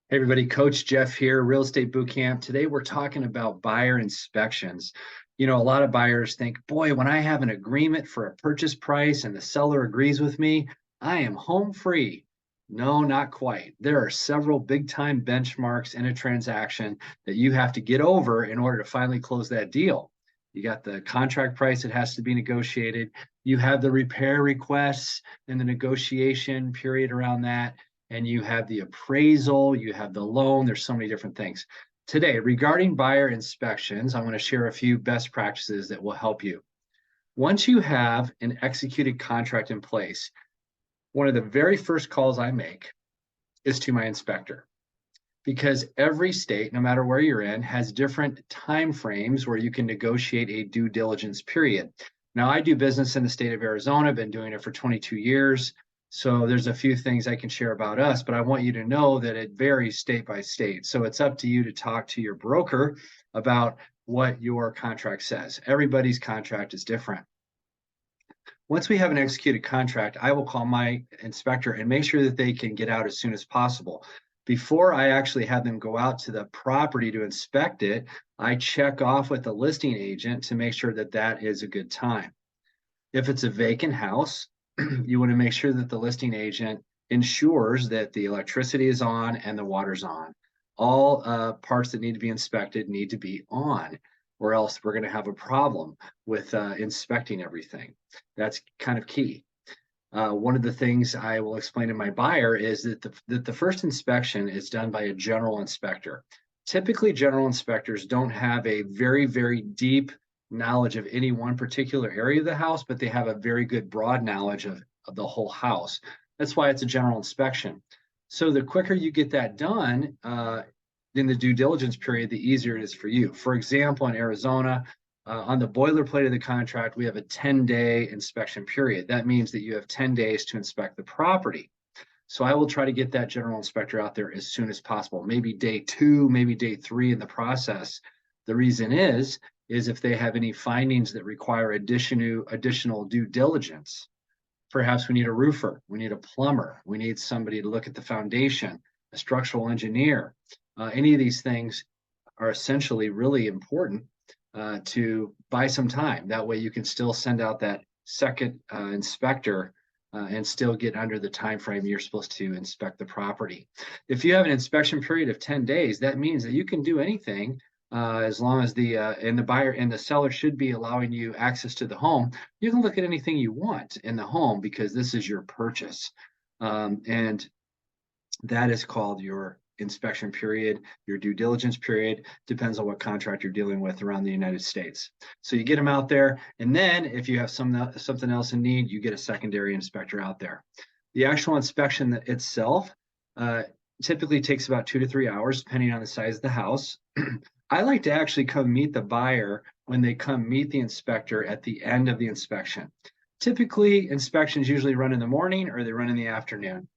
Hey everybody, Coach Jeff here, Real Estate Bootcamp. Today we're talking about buyer inspections. A lot of buyers think, boy, when I have an agreement for a purchase price and the seller agrees with me, I am home free. No, not quite. There are several big time benchmarks in a transaction that you have to get over in order to finally close that deal. You got the contract price that has to be negotiated. You have the repair requests and the negotiation period around that, and you have the appraisal, you have the loan. There's so many different things. Today, regarding buyer inspections, I want to share a few best practices that will help you. Once you have an executed contract in place, one of the very first calls I make is to my inspector, because every state, no matter where you're in, has different time frames where you can negotiate a due diligence period. Now, I do business in the state of Arizona, been doing it for 22 years. So there's a few things I can share about us, but I want you to know that it varies state by state. So it's up to you to talk to your broker about what your contract says. Everybody's contract is different. Once we have an executed contract, I will call my inspector and make sure that they can get out as soon as possible. Before I actually have them go out to the property to inspect it, I check off with the listing agent to make sure that that is a good time. If it's a vacant house, you want to make sure that the listing agent ensures that the electricity is on and the water's on. All parts that need to be inspected need to be on, or else we're going to have a problem with inspecting everything. That's kind of key. One of the things I will explain to my buyer is that the first inspection is done by a general inspector. Typically, general inspectors don't have a very, very deep knowledge of any one particular area of the house, but they have a very good broad knowledge of the whole house. That's why it's a general inspection. So the quicker you get that done in the due diligence period, the easier it is for you. For example, in Arizona, on the boilerplate of the contract, we have a 10-day inspection period. That means that you have 10 days to inspect the property. So I will try to get that general inspector out there as soon as possible, maybe day 2, maybe day 3 in the process. The reason is if they have any findings that require additional due diligence. Perhaps we need a roofer, we need a plumber, we need somebody to look at the foundation, a structural engineer. Any of these things are essentially really important to buy some time. That way you can still send out that second inspector and still get under the time frame you're supposed to inspect the property. If you have an inspection period of 10 days, that means that you can do anything as long as the buyer and the seller should be allowing you access to the home. You can look at anything you want in the home because this is your purchase. And that is called your inspection period, your due diligence period. Depends on what contract you're dealing with around the United States. So you get them out there, and then if you have something else in need, you get a secondary inspector out there. The actual inspection itself typically takes about 2 to 3 hours, depending on the size of the house. I like to actually come meet the buyer when they come meet the inspector at the end of the inspection. Typically, inspections usually run in the morning or they run in the afternoon.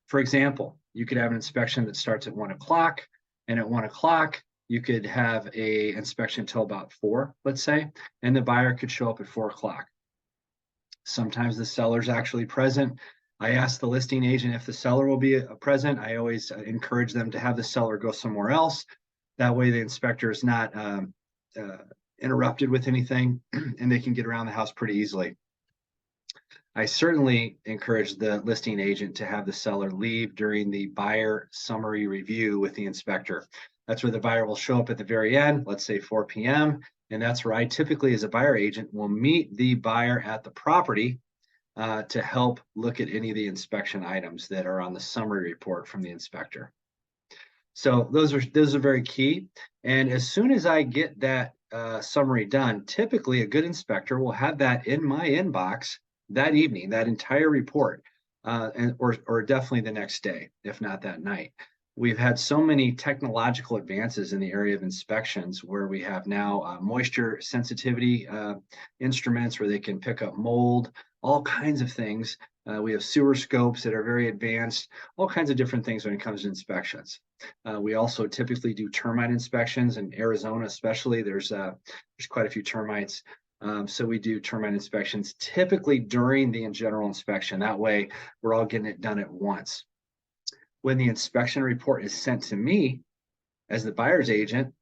For example, you could have an inspection that starts at 1 o'clock, and at 1 o'clock, you could have a inspection till about 4, let's say, and the buyer could show up at 4 o'clock. Sometimes the seller's actually present. I ask the listing agent if the seller will be present. I always encourage them to have the seller go somewhere else. That way the inspector is not interrupted with anything and they can get around the house pretty easily. I certainly encourage the listing agent to have the seller leave during the buyer summary review with the inspector. That's where the buyer will show up at the very end, let's say 4 p.m. And that's where I typically, as a buyer agent, will meet the buyer at the property to help look at any of the inspection items that are on the summary report from the inspector. So those are very key. And as soon as I get that summary done, typically a good inspector will have that in my inbox that evening, that entire report, or definitely the next day, if not that night. We've had so many technological advances in the area of inspections where we have now moisture sensitivity instruments where they can pick up mold, all kinds of things. We have sewer scopes that are very advanced, all kinds of different things when it comes to inspections. We also typically do termite inspections in Arizona, especially. There's quite a few termites. So we do termite inspections typically during the general inspection. That way we're all getting it done at once. When the inspection report is sent to me as the buyer's agent,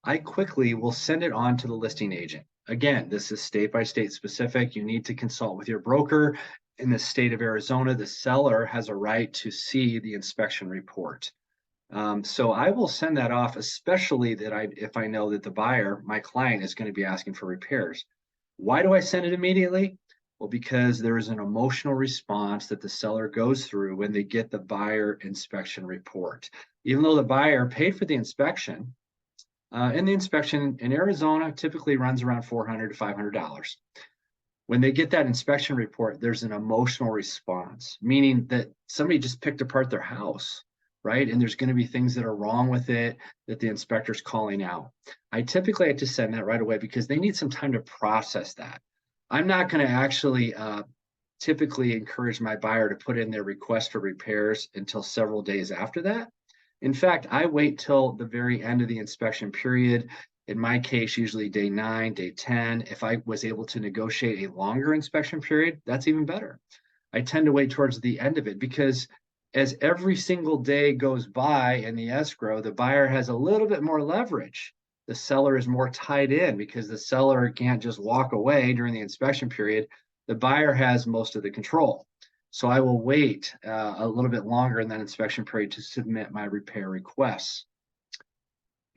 I quickly will send it on to the listing agent. Again, this is state by state specific. You need to consult with your broker. In the state of Arizona, the seller has a right to see the inspection report. So I will send that off, especially if I know that the buyer, my client, is going to be asking for repairs. Why do I send it immediately? Well, because there is an emotional response that the seller goes through when they get the buyer inspection report. Even though the buyer paid for the inspection, and the inspection in Arizona typically runs around $400 to $500. When they get that inspection report, there's an emotional response, meaning that somebody just picked apart their house, right? And there's going to be things that are wrong with it that the inspector's calling out. I typically like to send that right away because they need some time to process that. I'm not going to actually typically encourage my buyer to put in their request for repairs until several days after that. In fact, I wait till the very end of the inspection period. In my case, usually day 9, day 10. If I was able to negotiate a longer inspection period, that's even better. I tend to wait towards the end of it because as every single day goes by in the escrow, the buyer has a little bit more leverage. The seller is more tied in because the seller can't just walk away during the inspection period. The buyer has most of the control. So I will wait a little bit longer in that inspection period to submit my repair requests.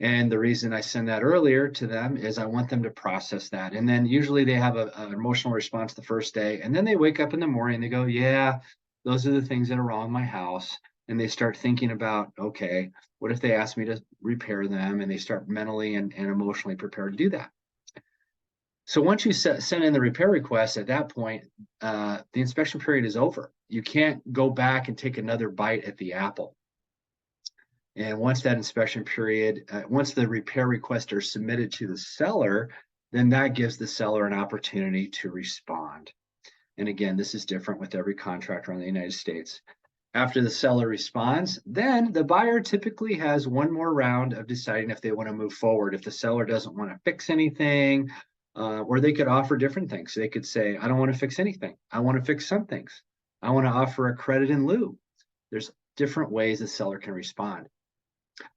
And the reason I send that earlier to them is I want them to process that. And then usually they have an emotional response the first day. And then they wake up in the morning and they go, yeah, those are the things that are wrong in my house. And they start thinking about, okay, what if they ask me to repair them? And they start mentally and emotionally prepared to do that. So once you send in the repair request, at that point, the inspection period is over. You can't go back and take another bite at the apple. And once that inspection period, once the repair requests are submitted to the seller, then that gives the seller an opportunity to respond. And again, this is different with every contractor in the United States. After the seller responds, then the buyer typically has one more round of deciding if they want to move forward. If the seller doesn't want to fix anything, or they could offer different things. They could say, I don't want to fix anything. I want to fix some things. I want to offer a credit in lieu. There's different ways the seller can respond.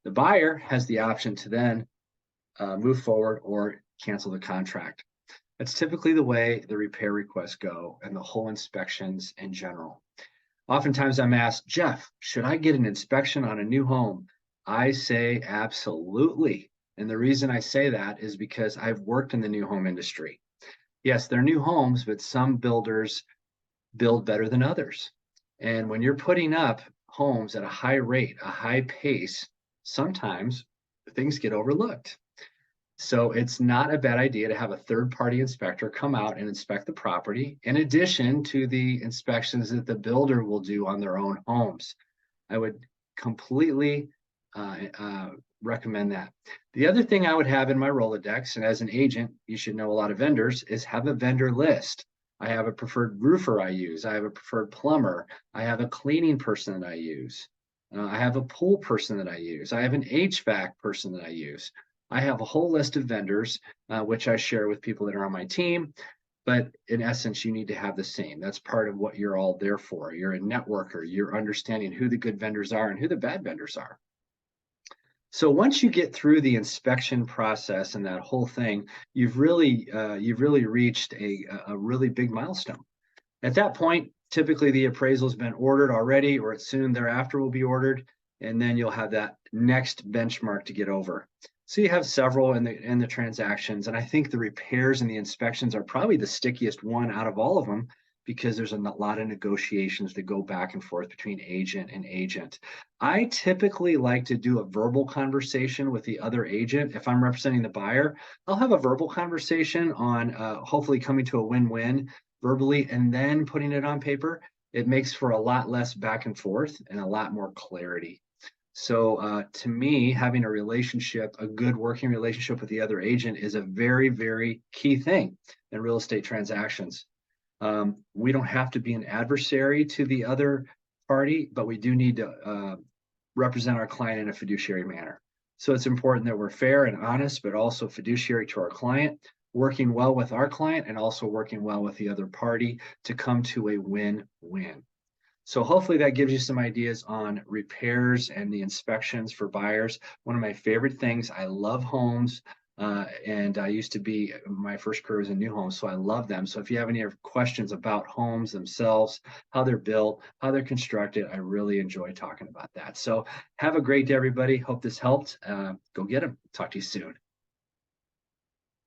The buyer has the option to then move forward or cancel the contract. That's typically the way the repair requests go and the whole inspections in general. Oftentimes I'm asked, Jeff, should I get an inspection on a new home? I say absolutely. And the reason I say that is because I've worked in the new home industry. Yes, they're new homes, but some builders build better than others. And when you're putting up homes at a high rate, a high pace, sometimes things get overlooked. So it's not a bad idea to have a third-party inspector come out and inspect the property in addition to the inspections that the builder will do on their own homes. I would completely recommend that. The other thing I would have in my Rolodex, and as an agent, you should know a lot of vendors, is have a vendor list. I have a preferred roofer I use. I have a preferred plumber. I have a cleaning person that I use. I have a pool person that I use. I have an HVAC person that I use. I have a whole list of vendors, which I share with people that are on my team. But in essence, you need to have the same. That's part of what you're all there for. You're a networker. You're understanding who the good vendors are and who the bad vendors are. So once you get through the inspection process and that whole thing, you've really reached a really big milestone. At that point, typically the appraisal has been ordered already, or soon thereafter will be ordered, and then you'll have that next benchmark to get over. So you have several in the transactions, and I think the repairs and the inspections are probably the stickiest one out of all of them because there's a lot of negotiations that go back and forth between agent and agent. I typically like to do a verbal conversation with the other agent. If I'm representing the buyer, I'll have a verbal conversation on hopefully coming to a win-win verbally and then putting it on paper. It makes for a lot less back and forth and a lot more clarity. So to me, having a relationship, a good working relationship with the other agent is a very, very key thing in real estate transactions. We don't have to be an adversary to the other party, but we do need to represent our client in a fiduciary manner. So it's important that we're fair and honest, but also fiduciary to our client, working well with our client and also working well with the other party to come to a win-win. So hopefully that gives you some ideas on repairs and the inspections for buyers. One of my favorite things, I love homes. And I used to be, my first career was in new homes, so I love them. So if you have any questions about homes themselves, how they're built, how they're constructed, I really enjoy talking about that. So have a great day, everybody. Hope this helped. Go get them. Talk to you soon.